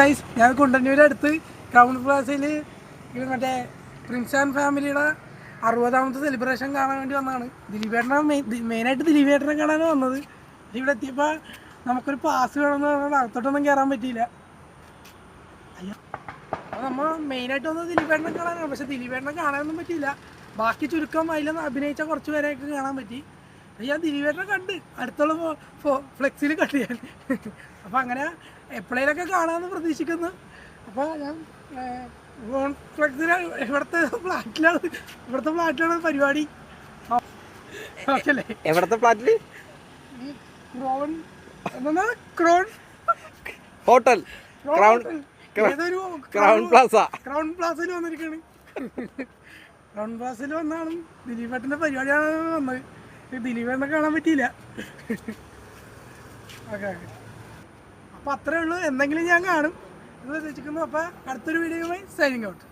Guys ഞാൻ കുണ്ടന്നൂര് അടുത്ത് crown പ്ലാസയിൽ മറ്റേ പ്രിൻസ് ആൻഡ് ഫാമിലിയുടെ 60ാമത്തെ സെലിബ്രേഷൻ കാണാൻ വേണ്ടി വന്നതാണ്. ദിലീപേട്ടനെ മെയിനായിട്ട് ദിലീപേട്ടനെ കാണാനാണ് വന്നത്. ഇവിടെ എത്തിയപ്പോൾ നമുക്കൊരു പാസ് വേണമെന്ന് പറഞ്ഞാൽ അകത്തോട്ടൊന്നും കയറാൻ പറ്റിയില്ല. അയ്യോ, അപ്പോൾ നമ്മൾ മെയിനായിട്ട് വന്നത് ദിലീപേട്ടനെ കാണാനാണ്. പക്ഷേ ദിലീപേട്ടനെ കാണാനൊന്നും പറ്റിയില്ല. ബാക്കി ചുരുക്കം അതിലൊന്ന് അഭിനയിച്ച കുറച്ച് പേരെയൊക്കെ കാണാൻ പറ്റി. ഞാൻ ദിലീപേട്ടനെ കണ്ട് അടുത്തുള്ള ഫ്ലെക്സിൽ കണ്ട് ഞാൻ. അപ്പോൾ അങ്ങനെ എപ്പോഴേലൊക്കെ കാണാമെന്ന് പ്രതീക്ഷിക്കുന്നു. അപ്പോൾ ഞാൻ ഫ്ലെക്സിൽ ഇവിടുത്തെ ഫ്ലാറ്റിലാണ് പരിപാടി. ഓക്കെ അല്ലേ? എവിടത്തെ ഫ്ലാറ്റില്? Crown hotel crown plaza. Crown പ്ലാസയിൽ വന്നിരിക്കുകയാണ്. ക്രൗൺ പ്ലാസയിൽ വന്നാണ് ദിലീപേട്ടൻ്റെ പരിപാടിയാണ് വന്നത്. ദിലീപേട്ടനെ കാണാൻ പറ്റിയില്ല. ഓക്കെ ഓക്കെ, അപ്പോൾ അത്രേ ഉള്ളൂ. എന്തെങ്കിലും ഞാൻ കാണും എന്ന് പ്രതീക്ഷിക്കുന്നു. അപ്പോൾ അടുത്തൊരു വീഡിയോയുമായി സൈനിങ് ഔട്ട്.